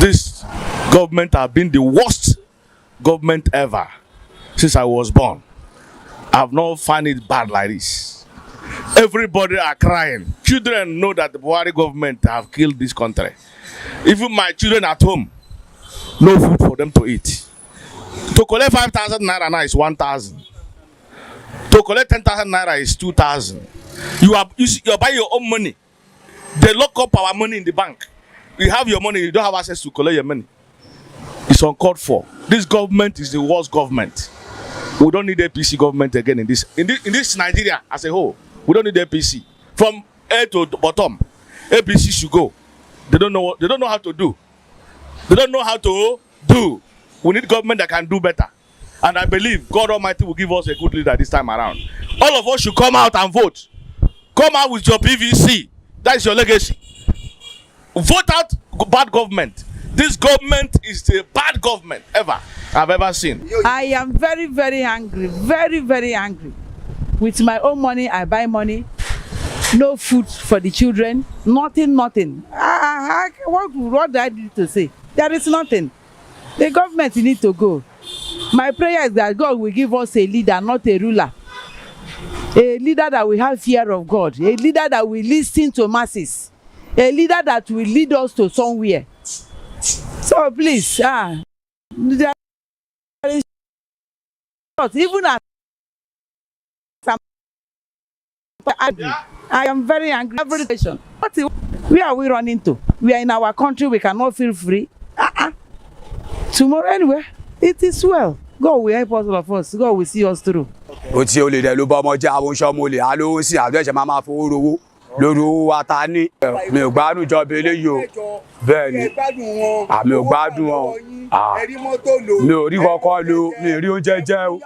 This government have been the worst government ever since I was born. I've not found it bad like this. Everybody are crying. Children know that the Buhari government have killed this country. Even my children at home, no food for them to eat. To collect 5,000 naira now is 1,000. To collect 10,000 naira is 2,000. You're buying your own money. They lock up our money in the bank. You have your money, you don't have access to collect your money. It's uncalled for. This government is the worst government. We don't need APC government again in this Nigeria as a whole. We don't need APC. From A to bottom, APC should go. They don't know how to do. They don't know how to do. We need government that can do better. And I believe God Almighty will give us a good leader this time around. All of us should come out and vote. Come out with your PVC. That is your legacy. Vote out bad government. This government is the bad government ever I've ever seen. I am very, very angry. Very, very angry. With my own money, I buy money. No food for the children. Nothing. What do I need to say? There is nothing. The government need to go. My prayer is that God will give us a leader, not a ruler. A leader that will have fear of God. A leader that will listen to masses. A leader that will lead us to somewhere. So please, there is even as I am very angry. Where are we running to? We are in our country. We cannot feel free. Tomorrow anyway, it is well. God will help us, all of us. God will see us through. Ó ti olè dẹ̀ ló bá ọmọ jẹ́ àwọn oṣù ọmọ olè alówó sí àdó ẹ̀ṣẹ̀ máa fowó rówó lórí owó wa ta ní. Mi ò gbádùn ìjọba eléyìí o. Bẹ́ẹ̀ ni àmì ò gbádùn wọn. Mi ò rí kankan lo, mi ò rí oúnjẹ jẹ o.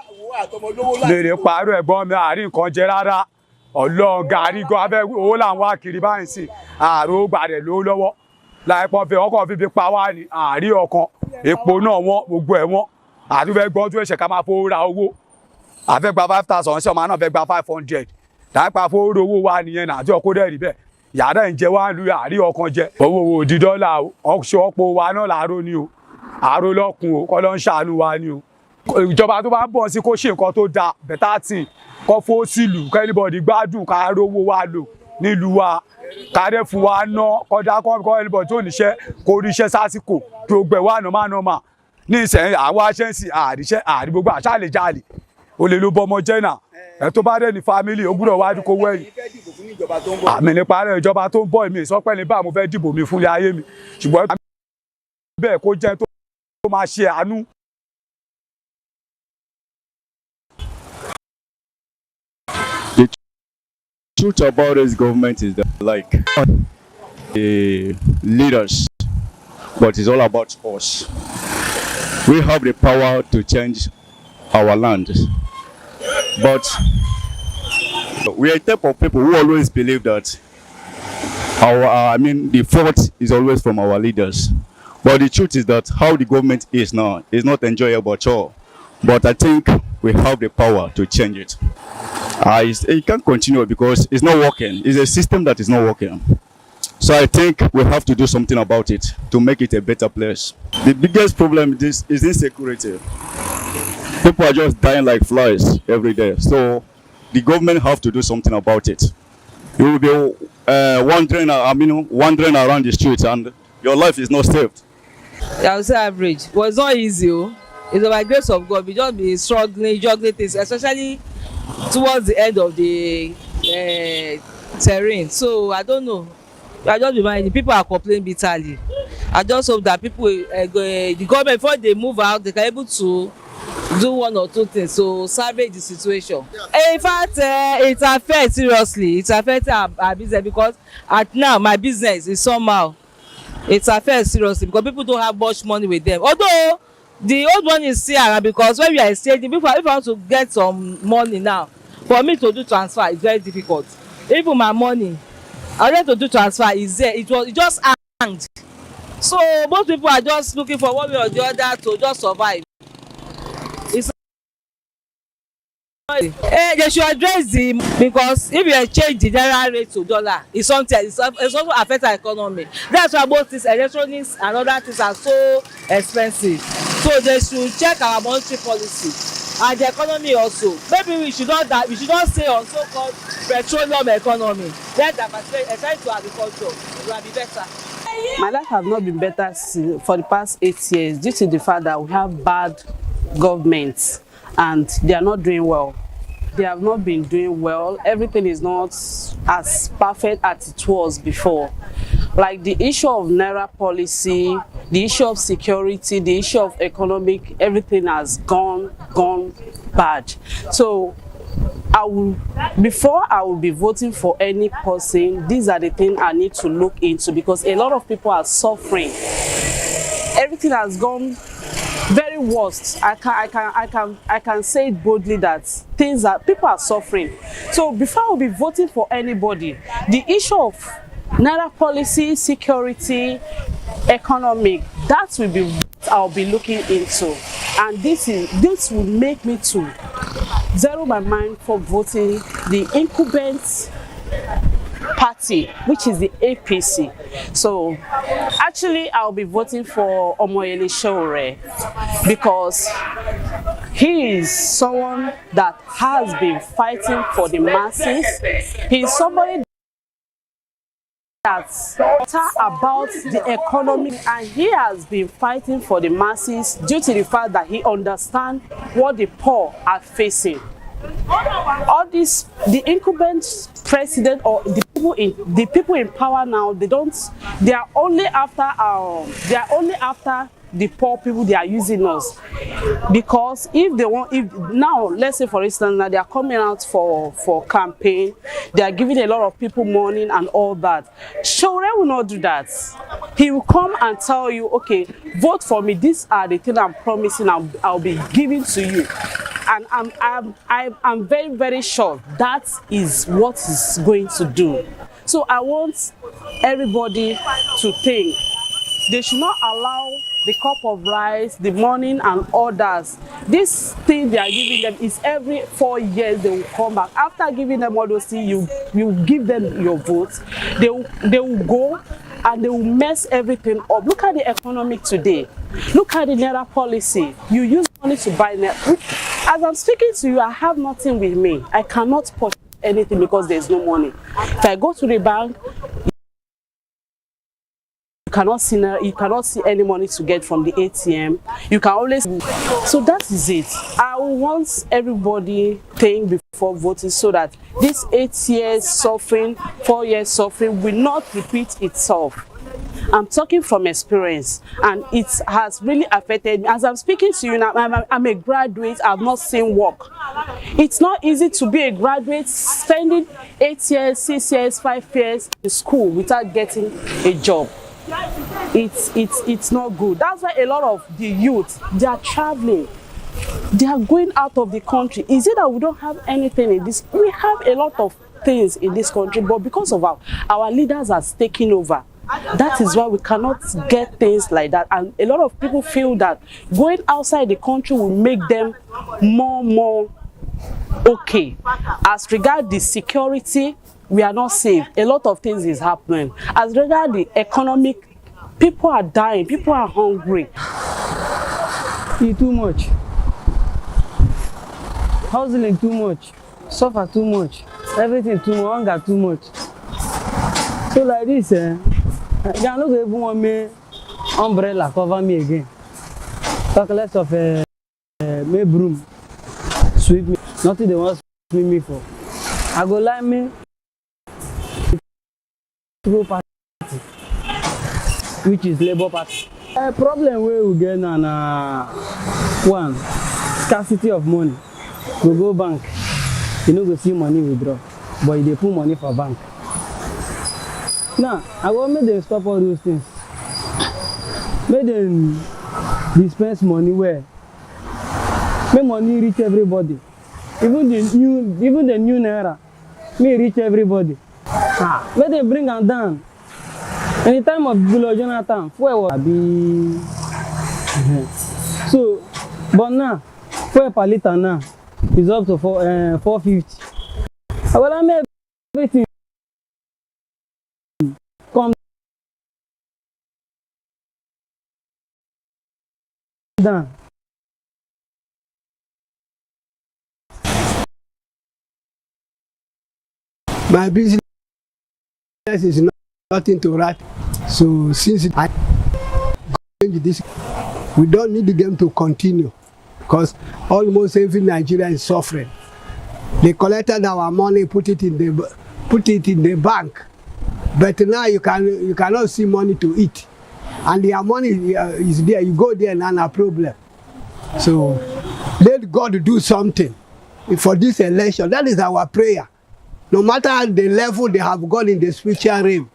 Mi ò rí pààrọ̀ ẹ̀gbọ́n mi àárín nǹkan jẹ rárá. Ọlọ́run gàrí gan abẹ́ owó là ń wá kiri báyìí sí. Ààrò gbàdẹ̀ lówó lọ́wọ́. Láìpọ̀ fẹ́ ọkọ̀ fífi pa wá ní àárín ọkàn. Epo náà wọ́n gbogbo ẹ̀ wọ́n. Àdúfẹ́ gbọ́n tó ẹ̀ṣẹ̀ ká máa fowó ra owó. Àfẹ́ gba 5,000 ṣé ọmọ náà fẹ́ gba 500. Láìpẹ́ fowó owó wa nìyẹn náà àti ọkọ̀ dẹ̀ rí bẹ́ẹ̀. Yàrá ń jẹ wá lu àárín ọkàn jẹ. Owó òdì dọ́là ọ̀ṣọ́ ọ̀pọ̀ wa náà làárọ̀ ni o. Àárọ̀ lọ́kùn o, kọ́ ló ń ṣàánú wa ni o. Ìjọba tó bá ń bọ̀ sí kó ṣe nǹkan tó dáa, better thing. Kọ́ fó sílùú, kẹ́nìbọ̀dì gbádùn ká rówó wa lò nílùú wa. Kárẹ́ fún wa ná, kọ́dá kọ́ ẹnìbọ̀dì tó níṣẹ́, kó ríṣẹ́ sásìkò, tó gbẹ̀ wá nọ́mà. Ní ìsẹ̀yìn àwọn aṣẹ́ǹsì àrí gbogbo àṣà lè jalè. Olè ló bọmọ jẹ́ náà. Ẹ tó bá dẹ̀ ní fámílì, ó gbúdọ̀ wá dúkó wẹ̀yìn. Àmì nípa rẹ̀ ìjọba tó ń bọ̀ èmi ìsọpẹ́ ní bá mo fẹ́ dìbò mi fún ilé ayé mi. Ṣùgbọ́n bẹ́ẹ̀ kó jẹ́ tó máa ṣe àánú. The truth about this government is that, like, the leaders, but it's all about us. We have the power to change our land, but we are a type of people who always believe that the fault is always from our leaders. But the truth is that how the government is now is not enjoyable at all. But I think we have the power to change it. It can't continue because it's not working. It's a system that is not working. So I think we have to do something about it to make it a better place. The biggest problem is insecurity. People are just dying like flies every day. So the government have to do something about it. You will be wandering around the streets and your life is not saved. I would say average. But it's not easy. It's by the grace of God. We just be struggling, juggling things, especially towards the end of the terrain. So I don't know. I just reminding people are complaining bitterly. I just hope that people, the government, before they move out, they can able to do one or two things to salvage the situation. In fact, it affects seriously. It affects our business because at now my business is somehow. It affects seriously because people don't have much money with them. Although the old one is still around because when we are exchanging, if I want to get some money now, for me to do transfer is very difficult. Even my money, I want to do transfer is there. It just hanged. So most people are just looking for one way or the other to just survive. It's They should address the, because if you exchange the naira rate to dollar, it's something, it's also affect our economy. That's why both these electronics and other things are so expensive. So they should check our monetary policy and the economy also. Maybe we should not stay on so-called petroleum economy. Let them attend to agriculture. It will be better. My life have not been better for the past 8 years due to the fact that we have bad governments and they are not doing well. They have not been doing well. Everything is not as perfect as it was before. Like the issue of naira policy, the issue of security, the issue of economic, everything has gone bad. So before I will be voting for any person, these are the things I need to look into, because a lot of people are suffering. Everything has gone very worst. I can say it boldly that people are suffering. So before I will be voting for anybody, the issue of naira policy, security, economic, that will be what I'll be looking into, and this will make me to zero my mind for voting the incumbent party, which is the APC. So actually I'll be voting for Omoyele Sowore because he is someone that has been fighting for the masses. He is somebody that's about the economy, and he has been fighting for the masses due to the fact that he understands what the poor are facing. All this, the incumbent president or the people in power now, they are only after the poor people. They are using us because if now, let's say for instance, now they are coming out for campaign, they are giving a lot of people money and all that. Sowore will not do that. He will come and tell you, okay, vote for me, these are the things I'm promising I'll be giving to you. And I'm very, very sure that is what he's going to do. So I want everybody to think they should not allow the cup of rice, the money and others. This thing they are giving them is every 4 years they will come back. After giving them all those things, you give them your votes. They will go and they will mess everything up. Look at the economic today. Look at the naira policy. You use money to buy naira. As I'm speaking to you, I have nothing with me. I cannot purchase anything because there's no money. If I go to the bank, you cannot see any money to get from the ATM. You can always. So that is it. I want everybody think before voting so that this 8 years suffering, 4 years suffering will not repeat itself. I'm talking from experience, and it has really affected me. As I'm speaking to you now, I'm a graduate. I've not seen work. It's not easy to be a graduate spending 8 years, 6 years, 5 years in school without getting a job. It's not good. That's why a lot of the youth, they are traveling. They are going out of the country. Is it that we don't have anything in this? We have a lot of things in this country, but because of our leaders are taking over, that is why we cannot get things like that. And a lot of people feel that going outside the country will make them more okay. As regards the security, we are not safe. A lot of things is happening. As regards the economic, people are dying, people are hungry. Eat too much, hustling too much, suffer too much, everything too much, hunger too much. So like this, I don't even want me umbrella cover me again. Talk less of me broom sweep me. Nothing they want to sweep me for. I go like me through party, which is Labour Party. A problem where we get now, one, scarcity of money. We go bank, you know, go see money withdraw, but they put money for bank. Now, I want make them stop all those things. Make them dispense money where. Make money reach everybody. Even the new naira, may reach everybody. Make them bring them down. In the time of Goodluck Jonathan, fuel was be. So, but now, fuel per liter now, It's up to 450. Well, I made everything come down. My business is nothing to write. So since I change this, we don't need them to continue because almost every Nigerian is suffering. They collected our money, put it in the bank, but now you cannot see money to eat, and their money is there. You go there and a problem. So let God do something for this election. That is our prayer. No matter the level they have gone in the spiritual realm,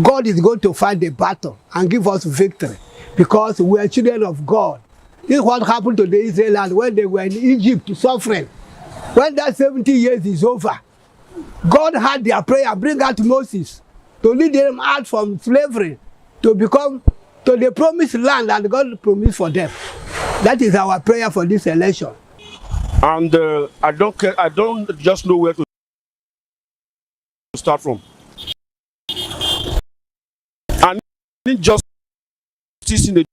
God is going to fight the battle and give us victory because we are children of God. This is what happened to the Israelites when they were in Egypt suffering. When that 70 years is over, God had their prayer, bring out Moses to lead them out from slavery to become to the promised land that God promised for them. That is our prayer for this election. And I don't just know where to start from. And injustice in the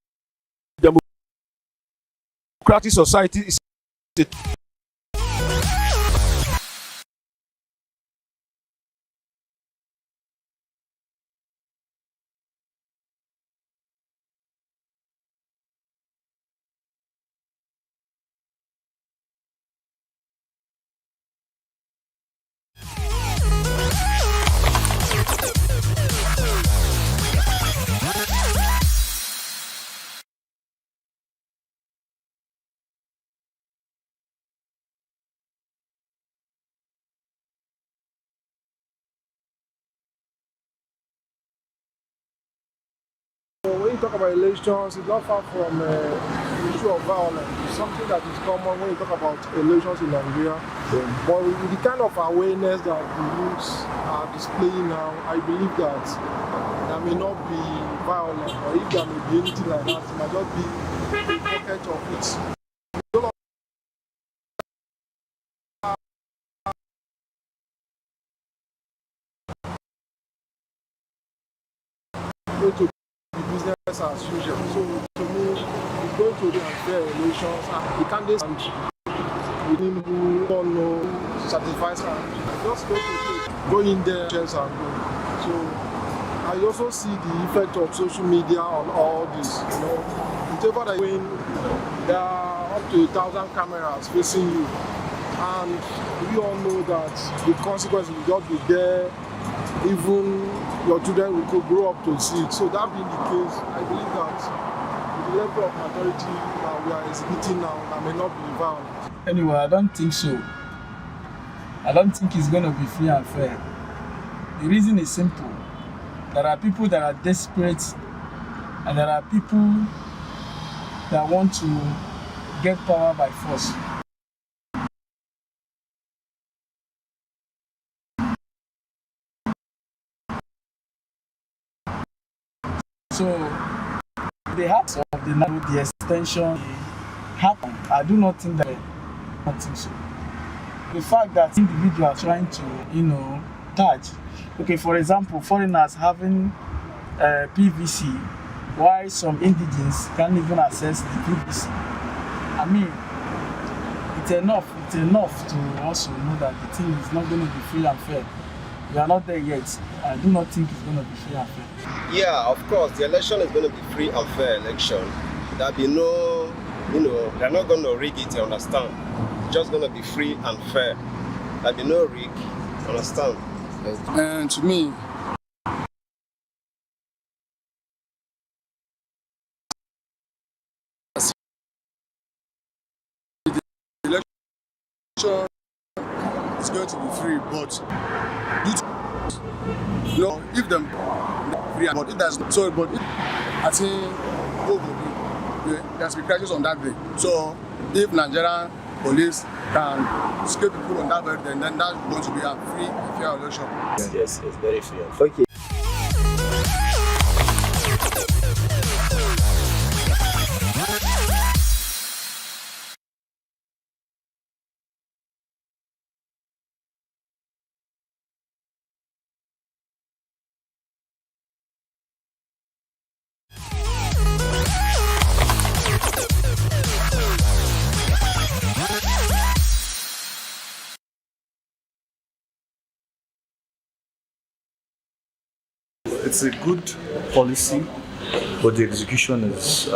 democratic society is when you talk about elections, it's not far from the issue of violence. It's something that is common when you talk about elections in Nigeria. But with the kind of awareness that the youths are displaying now, I believe that there may not be violence, or if there may be anything like that, it might just be a pocket of it. Going to be business as usual. So to me, it's going to be unfair elections, and the candidates within who don't know satisfies and just going to go in there and go. So I also see the effect of social media on all this. You know, whatever that when there are up to 1,000 cameras facing you, and we all know that the consequences will just be there. Even your children will grow up to see it. So that being the case, I believe that with the level of maturity that we are exhibiting now, that may not be violent. Anyway, I don't think so. I don't think it's going to be free and fair. The reason is simple. There are people that are desperate, and there are people that want to get power by force. So the acts of the extension happen. I do not think that. I don't think so. The fact that individuals are trying to, touch. Okay, for example, foreigners having PVC, while some indigenes can't even access the PVC. I mean, it's enough to also know that the thing is not going to be free and fair. We are not there yet. I do not think it's going to be free and fair. Yeah, of course, the election is going to be free and fair election. There'll be no, they're not going to rig it, you understand? It's just going to be free and fair. There'll be no rig, understand? And to me, the election is going to be free, but if them free, but it does so. But I think there's be crisis on that day. So if Nigerian police can scale people on that day, then that's going to be a free and fair election. Yes, it's very fair. Okay. it's a good policy, but the execution is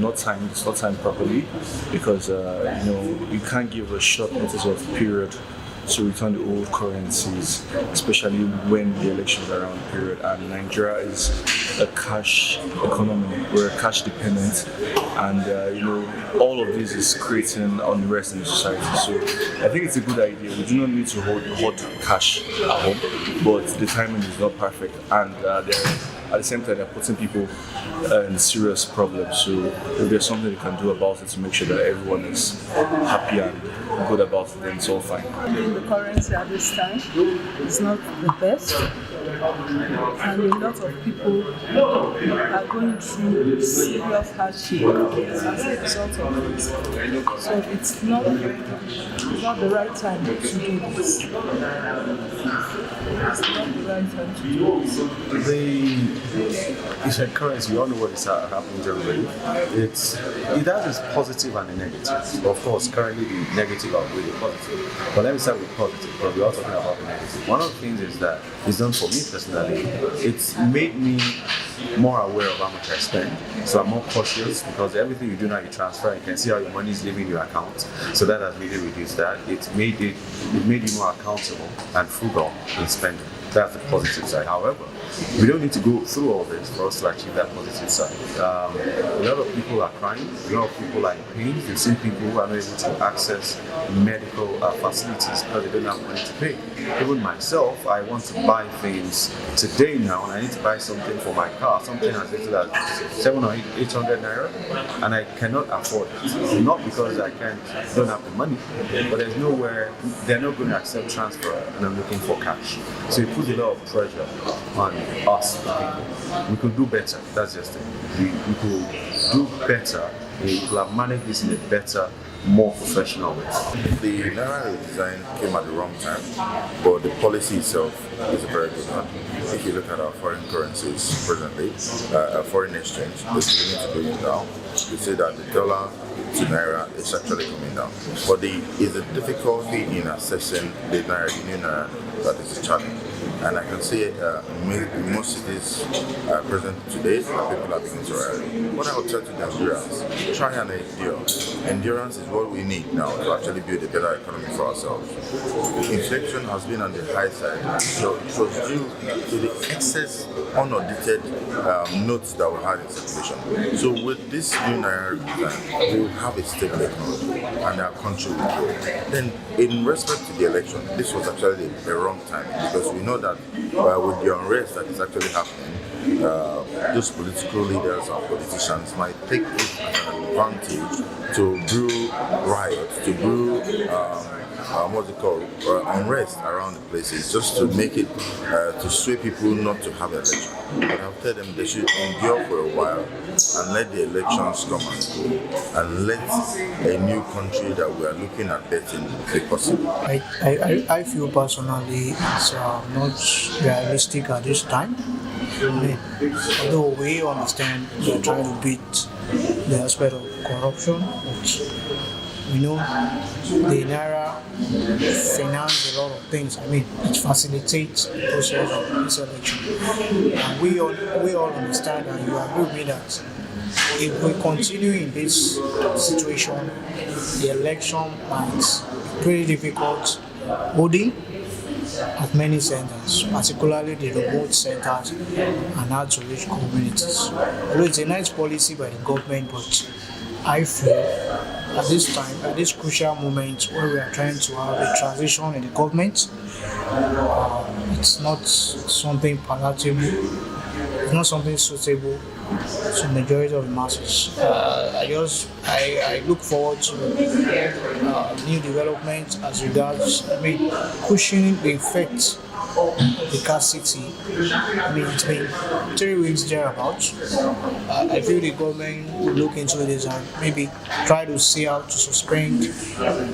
not timed. It's not timed properly because you can't give a short notice of period to return the old currencies, especially when the elections are around the period. And Nigeria is a cash economy. We're cash dependent, and all of this is creating unrest in the society. So I think it's a good idea. We do not need to hold cash at home, but the timing is not perfect, and at the same time, they're putting people in serious problems. So if there's something they can do about it to make sure that everyone is happy and good about it, then it's all fine. The currency at this time is not the best, and a lot of people are going through serious hardship as a result of it. So it's not the right time to do this. It's not the right time to do this. It's a currency, we all know what is happening generally. It has its positive and a negative. Of course, currently the negative are really positive. But let me start with positive, because we're all talking about the negative. One of the things is that it's done for me personally. It's made me more aware of how much I spend. So I'm more cautious because everything you do now, you transfer, you can see how your money is leaving your account. So that has really reduced that. It made you more accountable and frugal in spending. That's the positive side. However, we don't need to go through all this for us to achieve that positive side. A lot of people are crying, a lot of people are in pain. You've seen people who are not able to access medical facilities because they don't have money to pay. Even myself, I want to buy things today now, and I need to buy something for my car, something as little as 700 or 800 naira, and I cannot afford it. Not because I don't have the money, but there's nowhere, they're not going to accept transfer, and I'm looking for cash. So it puts a lot of pressure on us, the people. We could do better, that's just it. We could do better, we could have managed this in a better, more professional way. The Naira design came at the wrong time, but the policy itself is a very good one. If you look at our foreign currencies presently, foreign exchange is beginning to go down. You see that the dollar to Naira is actually coming down. But there is a difficulty in assessing the Naira, the new Naira, that is a challenge. And I can see in most cities present today that people are beginning to rally. What I would tell to the Nigerians, try and endure. Endurance is what we need now to actually build a better economy for ourselves. Inflation has been on the high side, so it was due to the excess unaudited notes that we had in circulation. So with this new Naira design, we will have a stable economy and our country will grow. Then in respect to the election, this was actually a wrong time because we know that with the unrest that is actually happening, those political leaders and politicians might take it as an advantage to brew riots, to brew unrest around the places, just to make it, to sway people not to have an election. But I'll tell them they should endure for a while and let the elections come and go, and let a new country that we are looking at betting be possible. I feel personally it's not realistic at this time. Although we understand we are trying to beat the aspect of corruption, but we know the Naira finance a lot of things. It facilitates the process of this election. And we all understand, and you agree with me that if we continue in this situation, the election might be pretty difficult holding at many centers, particularly the remote centers and hard to reach communities. Although it's a nice policy by the government, but I feel at this time, at this crucial moment where we are trying to have a transition in the government, it's not something palatable, it's not something suitable to the majority of the masses. I look forward to new developments as regards, pushing the effects the scarcity. It's been 3 weeks thereabouts. I feel the government will look into this and maybe try to see how to suspend,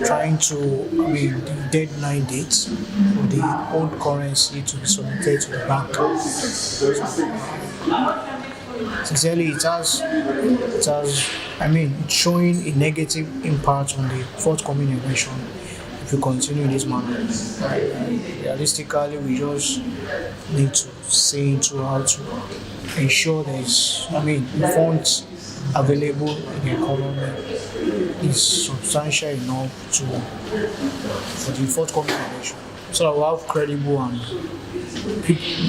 trying to, the deadline dates for the old currency to be submitted to the bank. Sincerely, it's showing a negative impact on the forthcoming election. I if we continue in this manner. Realistically, we just need to see into how to ensure there's, funds available in the economy is substantial enough for the forthcoming election. So that we have credible and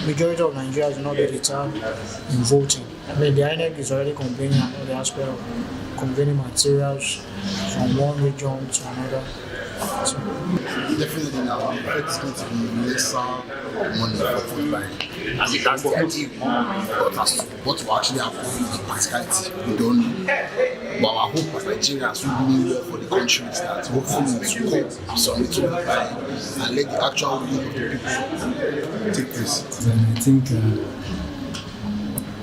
majority of Nigerians will not be deterred in voting. The INEC is already convening another aspect of convening materials from one region to another. So, definitely now, it's going to be lesser money for food buying. As it has been, but as to what will actually happen in practicality, we don't know. But our hope as Nigerians will be well for the country is that hopefully it will come some little buying and let the actual will of the people take place. I think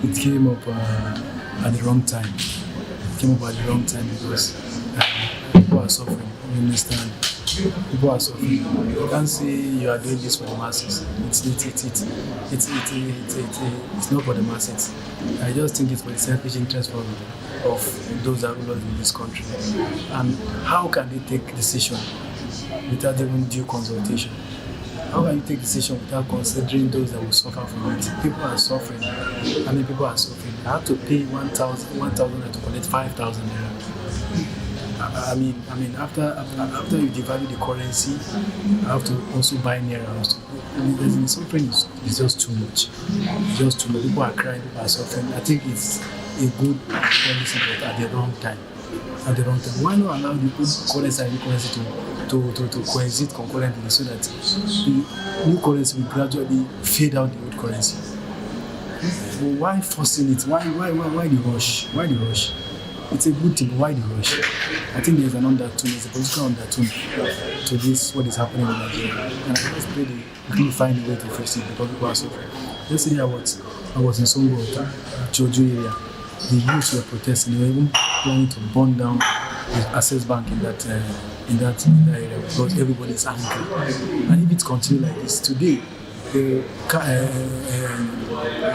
it came up at the wrong time. It came up at the wrong time because people are suffering. You understand? People are suffering. You can't say you are doing this for the masses. It's not for the masses. I just think it's for the selfish interest of those that rule in this country. And how can they take decision without even due consultation? How can you take decision without considering those that will suffer from it? People are suffering. I mean, people are suffering. I have to pay 1,000 to collect 5,000 naira. I mean, after you devalue the currency, I have to also buy naira. The suffering is just too much. It's just too much. People are crying. People are suffering. I think it's a good policy, but at the wrong time. At the wrong time. Why not allow the old currency and new currency to coexist concurrently so that the new currency will gradually fade out the old currency? But why forcing it? Why the rush? Why the rush? It's a good thing, but why the rush? I think there's an undertone, there's a political undertone to this, what is happening in Nigeria. And I just pray they really find a way to fix it because people are suffering. Yesterday I was in Songo, Jojo area. The youths were protesting, they were even planning to burn down the Access Bank in that area because everybody is angry. And if it continues like this today, I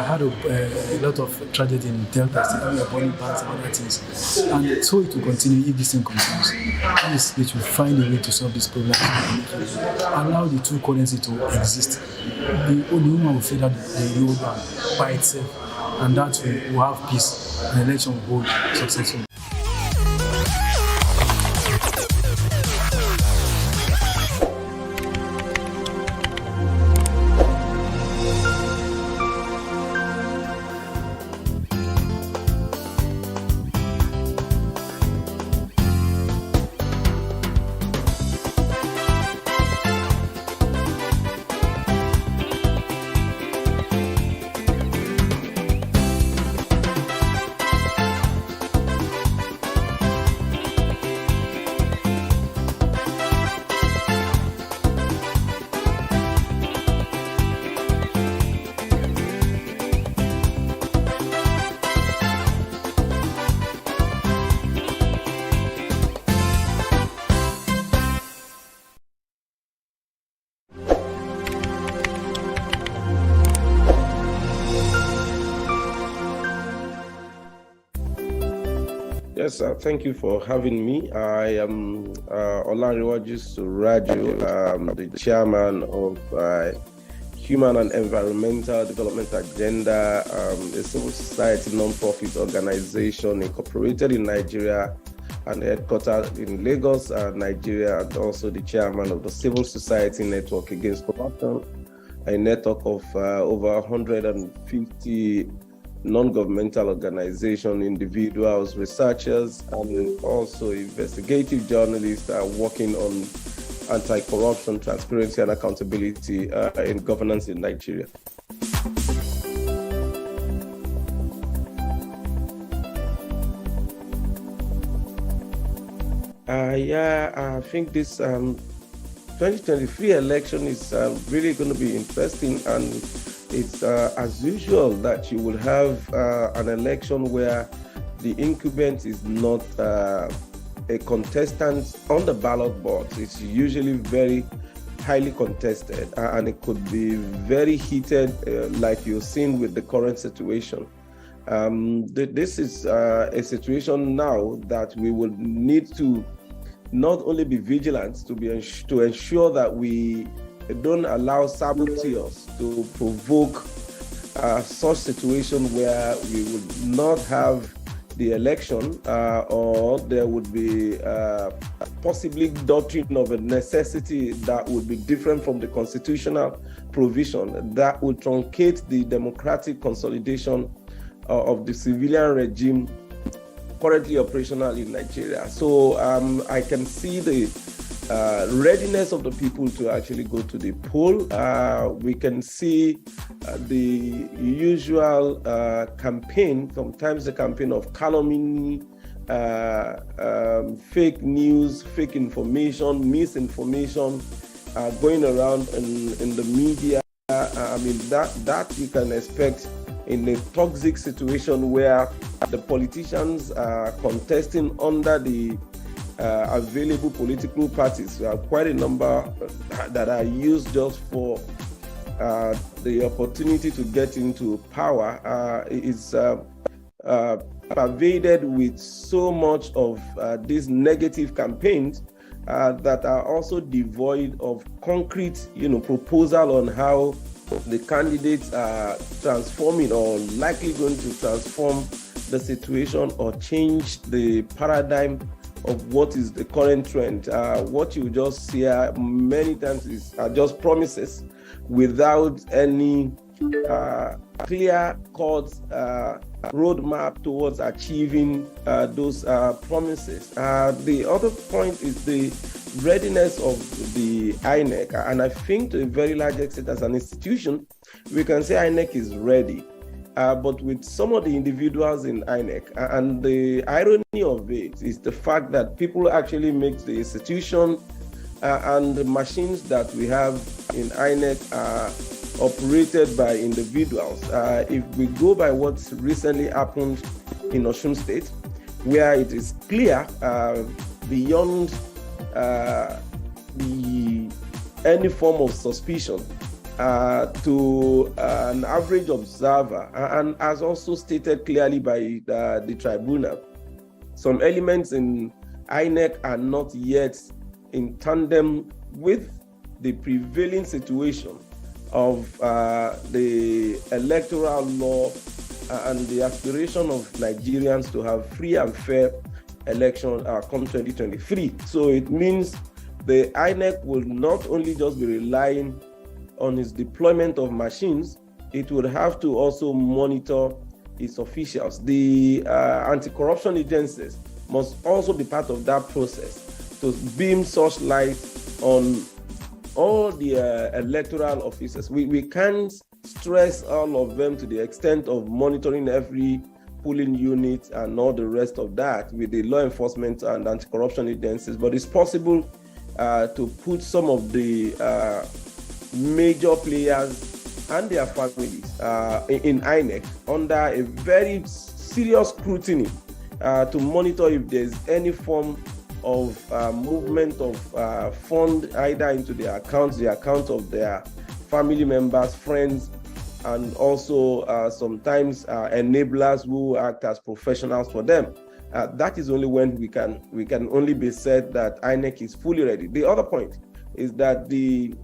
had a lot of tragedy in Delta State, we are burning banks and other things. And so it will continue if this thing continues. Please, they should find a way to solve this problem. Allow the two currencies to exist. The only one will fade out the old one by itself, and that will have peace and the election will hold successfully. Yes, thank you for having me. I am Olariwaju Suraju, the chairman of Human and Environmental Development Agenda, a civil society non-profit organization incorporated in Nigeria and headquartered in Lagos, Nigeria, and also the chairman of the Civil Society Network Against Corruption, a network of over 150 non-governmental organizations, individuals, researchers, and also investigative journalists are working on anti-corruption, transparency, and accountability in governance in Nigeria. I think this 2023 election is really going to be interesting, and it's as usual that you will have an election where the incumbent is not a contestant on the ballot box. It's usually very highly contested, and it could be very heated, like you're seeing with the current situation. This is a situation now that we will need to not only be vigilant to ensure that we don't allow saboteurs to provoke such situation where we would not have the election, or there would be possibly doctrine of a necessity that would be different from the constitutional provision that would truncate the democratic consolidation of the civilian regime currently operational in Nigeria. So I can see the readiness of the people to actually go to the poll. We can see the usual campaign, sometimes the campaign of calumny, fake news, fake information, misinformation going around in the media. I mean, that you can expect in a toxic situation where the politicians are contesting under the available political parties. There are quite a number that are used just for the opportunity to get into power. Is pervaded with so much of these negative campaigns that are also devoid of concrete, proposal on how the candidates are transforming or likely going to transform the situation or change the paradigm of what is the current trend. What you just see many times are just promises without any clear-cut roadmap towards achieving those promises. The other point is the readiness of the INEC, and I think to a very large extent as an institution, we can say INEC is ready. But with some of the individuals in INEC, and the irony of it is the fact that people actually make the institution and the machines that we have in INEC are operated by individuals. If we go by what's recently happened in Osun State, where it is clear beyond any form of suspicion to an average observer, and as also stated clearly by the tribunal, some elements in INEC are not yet in tandem with the prevailing situation of the electoral law and the aspiration of Nigerians to have free and fair election come 2023. So it means the INEC will not only just be relying on its deployment of machines, it would have to also monitor its officials. The anti-corruption agencies must also be part of that process to beam such light on all the electoral officers. We can't stress all of them to the extent of monitoring every polling unit and all the rest of that with the law enforcement and anti-corruption agencies, but it's possible to put some of the major players and their families in INEC under a very serious scrutiny to monitor if there's any form of movement of fund either into their accounts, the account of their family members, friends, and also sometimes enablers who act as professionals for them. That is only when we can only be said that INEC is fully ready. The other point is that the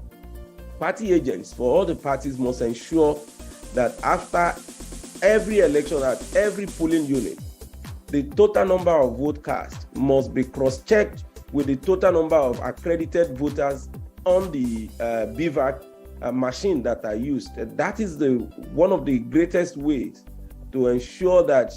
party agents for all the parties must ensure that after every election at every polling unit, the total number of vote cast must be cross-checked with the total number of accredited voters on the BVAC machine that are used. That is one of the greatest ways to ensure that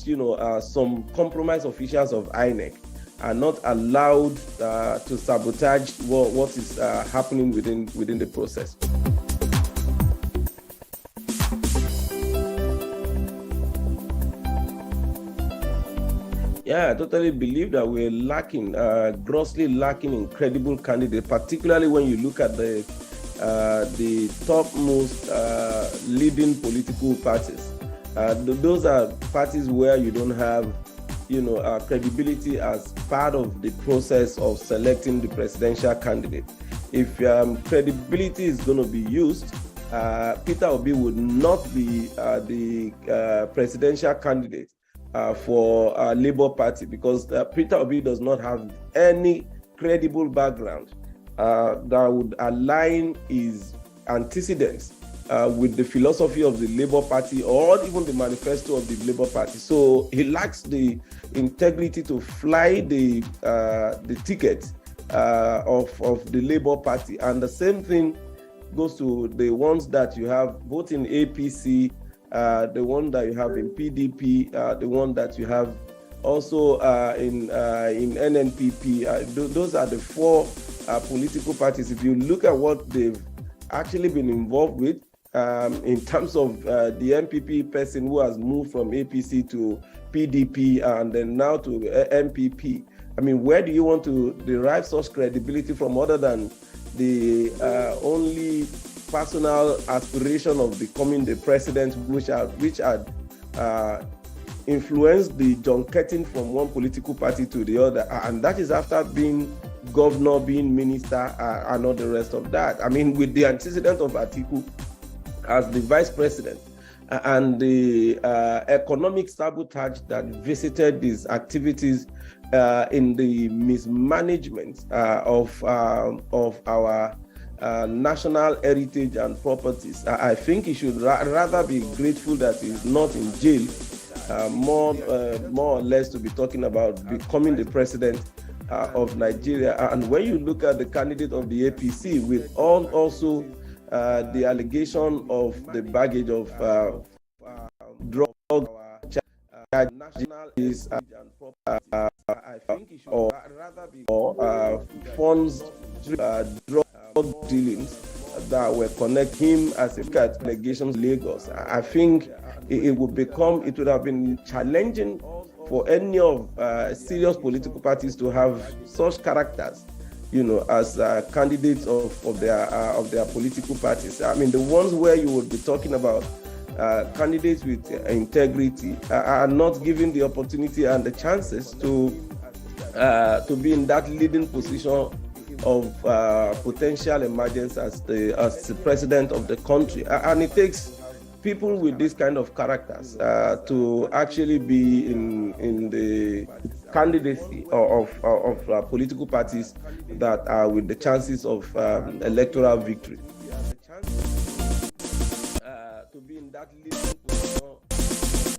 some compromised officials of INEC are not allowed to sabotage what is happening within the process. Yeah, I totally believe that we're lacking, grossly lacking in credible candidates, particularly when you look at the topmost leading political parties. Those are parties where you don't have, credibility as part of the process of selecting the presidential candidate. If credibility is going to be used, Peter Obi would not be the presidential candidate for Labour Party, because Peter Obi does not have any credible background that would align his antecedents with the philosophy of the Labour Party or even the manifesto of the Labour Party. So he lacks the integrity to fly the ticket of the Labour Party. And the same thing goes to the ones that you have both in APC, the one that you have in PDP, the one that you have also in NNPP. Those are the four political parties. If you look at what they've actually been involved with, in terms of the MPP person who has moved from APC to PDP and then now to MPP, I mean, where do you want to derive such credibility from other than the only personal aspiration of becoming the president, which had influenced the junketing from one political party to the other, and that is after being governor, being minister, and all the rest of that. I mean, with the antecedent of Atiku as the vice president and the economic sabotage that visited these activities in the mismanagement of our national heritage and properties, I think he should rather be grateful that he's not in jail, more or less to be talking about becoming the president of Nigeria. And when you look at the candidate of the APC, with also the allegation of the baggage of drug nationalities I think it should rather be funds drug dealings that were connect him as a cat allegations Lagos. I think it would have been challenging for any of serious political parties to have such characters, as candidates of their political parties. I mean, the ones where you would be talking about candidates with integrity are not given the opportunity and the chances to be in that leading position of potential emergence as the president of the country. And it takes people with this kind of characters to actually be in the candidacy of political parties that are with the chances of electoral victory. To be in that leading position as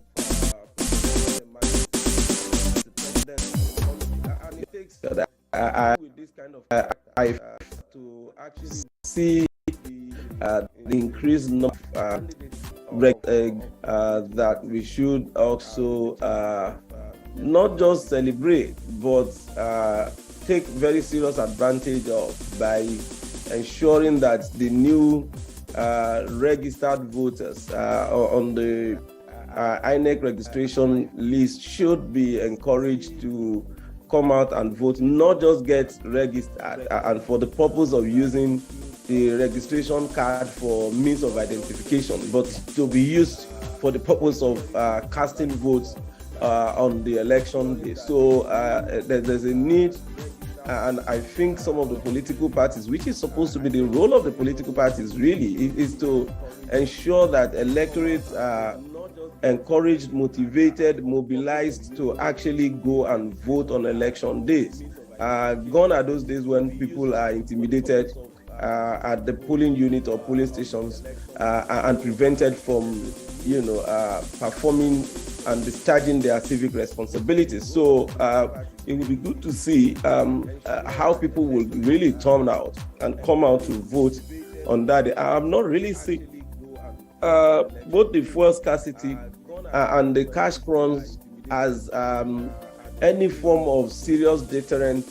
the president of the country. And it takes with this kind of to actually see the increased number that we should also not just celebrate, but take very serious advantage of by ensuring that the new registered voters on the INEC registration list should be encouraged to come out and vote, not just get registered and for the purpose of using the registration card for means of identification, but to be used for the purpose of casting votes on the election day. So there's a need, and I think some of the political parties, which is supposed to be the role of the political parties really, is to ensure that electorates are encouraged, motivated, mobilized to actually go and vote on election days. Gone are those days when people are intimidated at the polling unit or polling stations and prevented from, performing and discharging their civic responsibilities. So it would be good to see how people will really turn out and come out to vote on that day. I'm not really seeing both the fuel scarcity and the cash crunch as any form of serious deterrent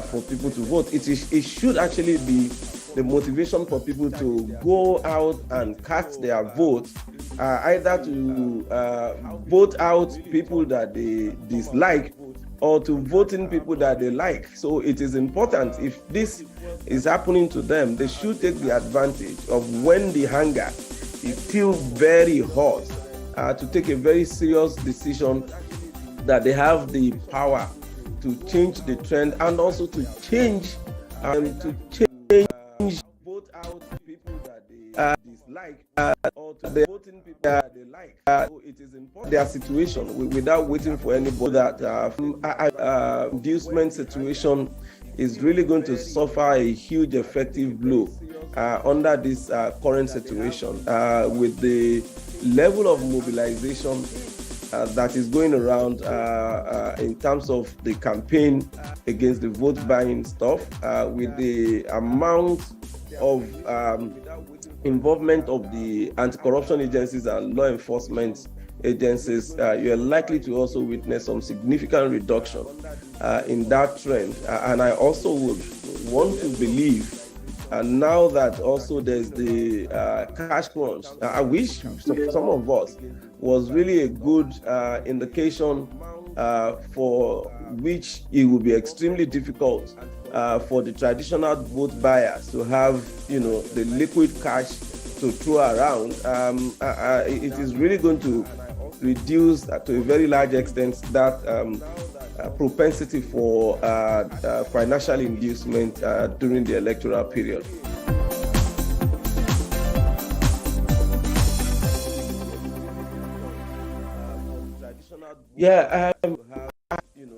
for people to vote. It should actually be the motivation for people to go out and cast their vote, either to vote out people that they dislike or to vote in people that they like. So it is important, if this is happening to them, they should take the advantage of when the hunger is still very hot, to take a very serious decision that they have the power to change the trend and also to change vote out people that they dislike or to the voting people that they like. So it is important their situation without waiting for anybody. That inducement situation is really going to suffer a huge effective blow under this current situation with the level of mobilization that is going around in terms of the campaign against the vote buying stuff, with the amount of involvement of the anti-corruption agencies and law enforcement agencies, you are likely to also witness some significant reduction in that trend. And I also would want to believe now that also there's the cash crunch, I wish some of us was really a good indication for which it would be extremely difficult for the traditional vote buyers to have, the liquid cash to throw around. It is really going to reduce to a very large extent that propensity for financial inducement during the electoral period. Yeah,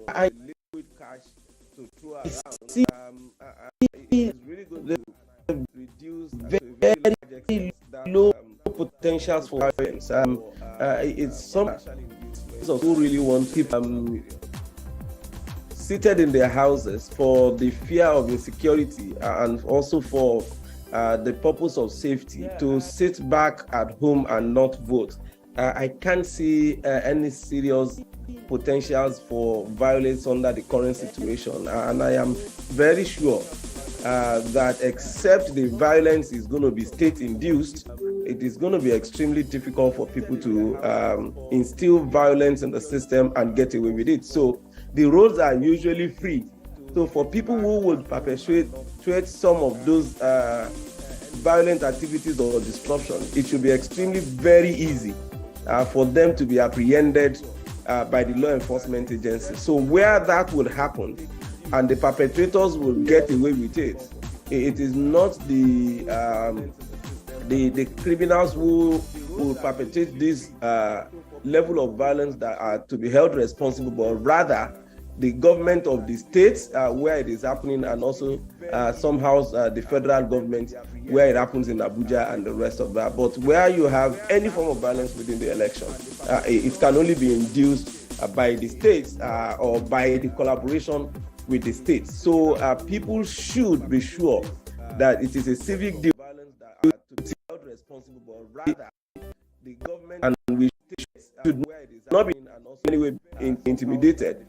I liquid cash to throw around. It's really going to reduce very low potentials for violence. It's some who really want people seated in their houses for the fear of insecurity and also for the purpose of safety to sit back at home and not vote. I can't see any serious potentials for violence under the current situation, and I am very sure that except the violence is going to be state-induced, it is going to be extremely difficult for people to instill violence in the system and get away with it. So the roads are usually free. So for people who would perpetrate some of those violent activities or disruption, it should be extremely very easy for them to be apprehended by the law enforcement agency. So where that will happen and the perpetrators will get away with it, it is not the criminals who will perpetrate this level of violence that are to be held responsible, but rather the government of the states where it is happening, and also somehow the federal government where it happens in Abuja and the rest of that. But where you have any form of violence within the election, it can only be induced by the states or by the collaboration with the states. So people should be sure that it is a civic duty that are to be held responsible, but rather the government and we should not be and also anyway intimidated.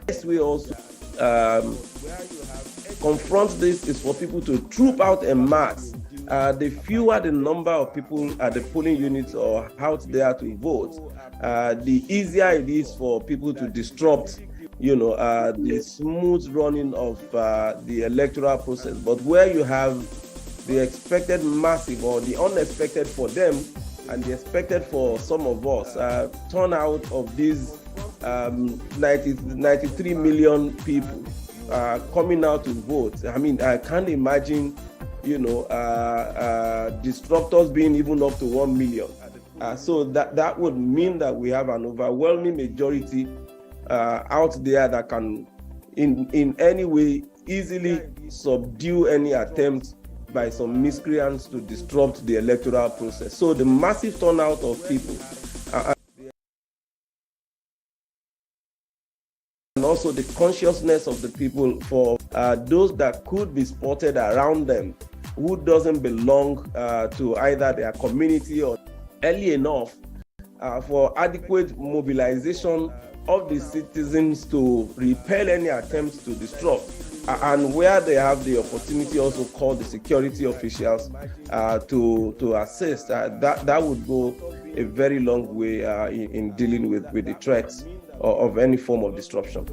This way also confront this is for people to troop out en masse. The fewer the number of people at the polling units or out there to vote, the easier it is for people to disrupt the smooth running of the electoral process. But where you have the expected massive or the unexpected for them and the expected for some of us, turnout of these 93 million people coming out to vote. I mean, I can't imagine, disruptors being even up to 1 million. So that would mean that we have an overwhelming majority out there that can in any way easily subdue any attempt by some miscreants to disrupt the electoral process. So the massive turnout of people and also the consciousness of the people for those that could be spotted around them who doesn't belong to either their community or early enough for adequate mobilization of the citizens to repel any attempts to disrupt, and where they have the opportunity also call the security officials to assist. That would go a very long way in dealing with the threats of any form of disruption.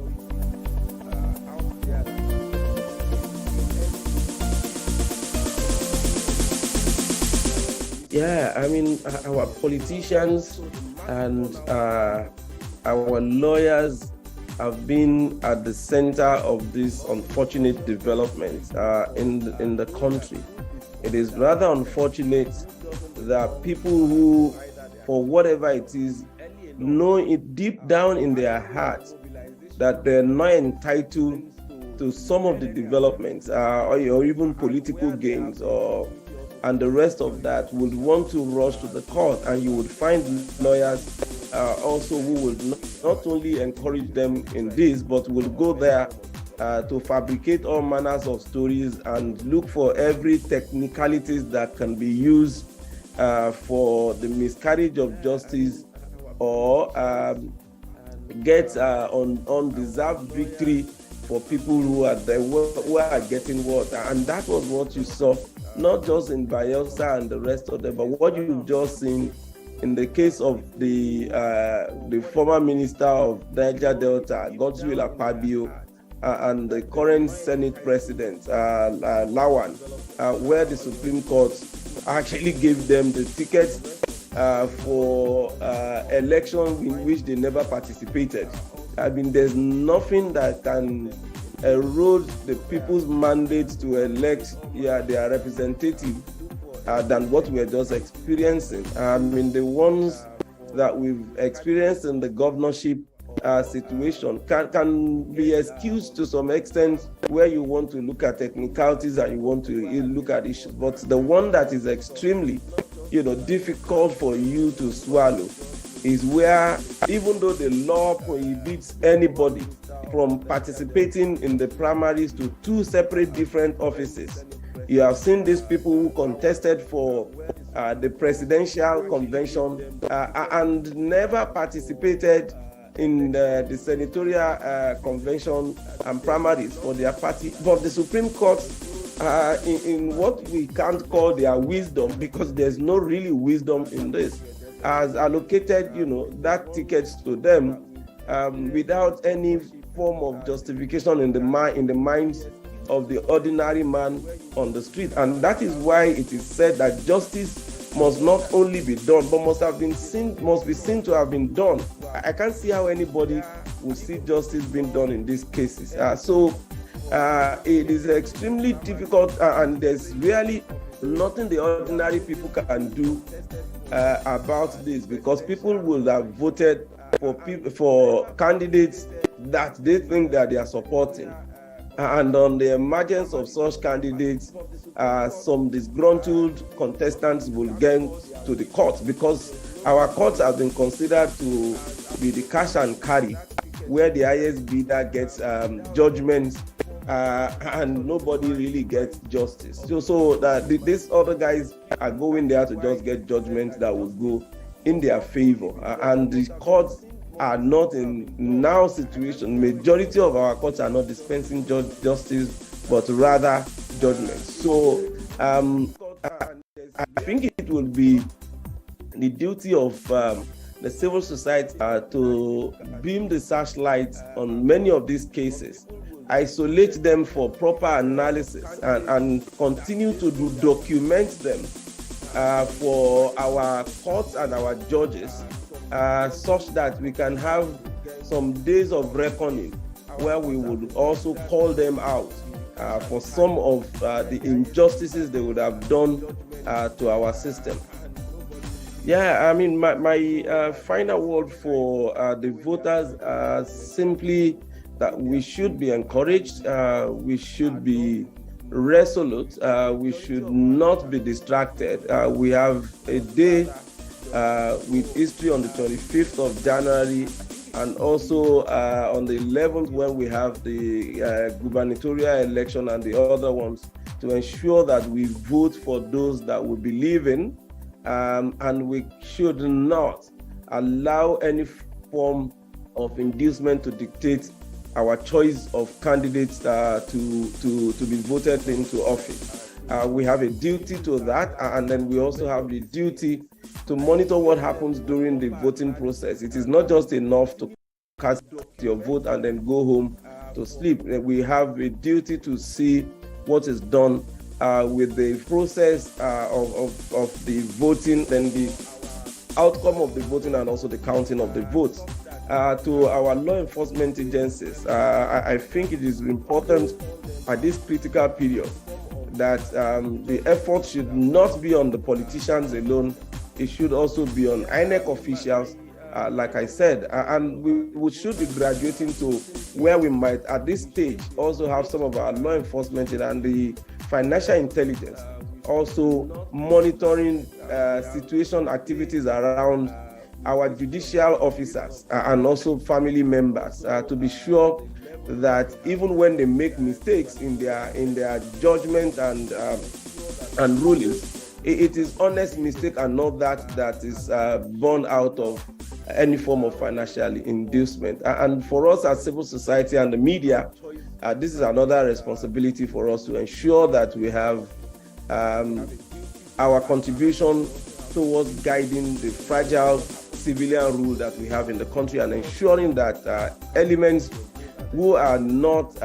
Yeah, I mean, our politicians and our lawyers have been at the center of this unfortunate development in the country. It is rather unfortunate that people who, for whatever it is, know it deep down in their hearts that they're not entitled to some of the developments or even political gains and the rest of that would want to rush to the court, and you would find lawyers also who would not only encourage them in this, but will go there to fabricate all manners of stories and look for every technicalities that can be used for the miscarriage of justice or get undeserved victory for people who are there, who are getting what. And that was what you saw, not just in Bayelsa and the rest of them, but what you've just seen in the case of the former minister of Niger Delta, Godswill Akpabio, and the current Senate President, Lawan, where the Supreme Court actually gave them the tickets for elections in which they never participated. I mean, there's nothing that can erode the people's mandate to elect their representative than what we're just experiencing. I mean, the ones that we've experienced in the governorship situation can be excused to some extent where you want to look at technicalities and you want to look at issues. But the one that is extremely, difficult for you to swallow is where, even though the law prohibits anybody from participating in the primaries to two separate different offices, you have seen these people who contested for the presidential convention and never participated in the senatorial convention and primaries for their party. But the Supreme Court, in what we can't call their wisdom, because there's no really wisdom in this, has allocated, that ticket to them without any form of justification in the minds of the ordinary man on the street. And that is why it is said that justice must not only be done, but must be seen to have been done. I can't see how anybody will see justice being done in these cases. So it is extremely difficult, and there's really nothing the ordinary people can do about this, because people will have voted for candidates that they think that they are supporting. And on the emergence of such candidates, some disgruntled contestants will get to the courts, because our courts have been considered to be the cash and carry, where the highest bidder gets judgments and nobody really gets justice. So that these other guys are going there to just get judgments that will go in their favor. And the courts are not in now situation. Majority of our courts are not dispensing justice, but rather judgments. So I think it will be the duty of the civil society to beam the searchlight on many of these cases, isolate them for proper analysis, and continue to document them for our courts and our judges, such that we can have some days of reckoning where we would also call them out for some of the injustices they would have done to our system. Yeah, I mean, my final word for the voters simply that we should be encouraged, we should be resolute, we should not be distracted. We have a day with history on the 25th of January, and also on the 11th when we have the gubernatorial election and the other ones, to ensure that we vote for those that we believe in, and we should not allow any form of inducement to dictate our choice of candidates to be voted into office. We have a duty to that, and then we also have the duty to monitor what happens during the voting process. It is not just enough to cast your vote and then go home to sleep. We have a duty to see what is done with the process of the voting, then the outcome of the voting, and also the counting of the votes. To our law enforcement agencies, I think it is important at this critical period that the effort should not be on the politicians alone. It should also be on INEC officials like I said, and we should be graduating to where we might, at this stage, also have some of our law enforcement and the financial intelligence also monitoring situation activities around our judicial officers and also family members to be sure that even when they make mistakes in their judgment and rulings, it is honest mistake and not that is born out of any form of financial inducement. And for us as civil society and the media, this is another responsibility for us to ensure that we have our contribution towards guiding the fragile civilian rule that we have in the country and ensuring that elements who are not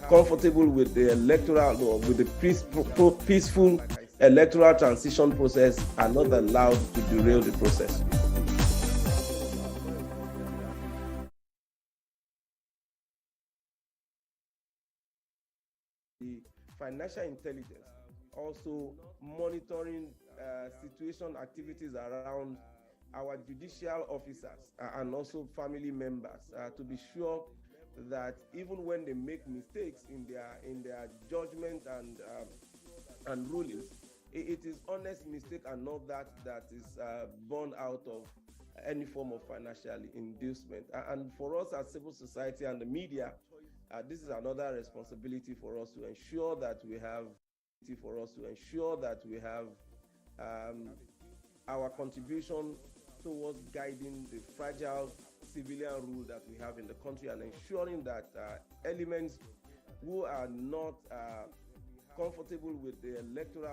comfortable with the electoral or with the peaceful electoral transition process are not allowed to derail the process. The financial intelligence also monitoring situation activities around our judicial officers and also family members to be sure that even when they make mistakes in their judgment and rulings, it is honest mistake and not that is born out of any form of financial inducement. And for us as civil society and the media, this is another responsibility for us to ensure that we have our contribution towards guiding the fragile civilian rule that we have in the country and ensuring that elements who are not comfortable with the electoral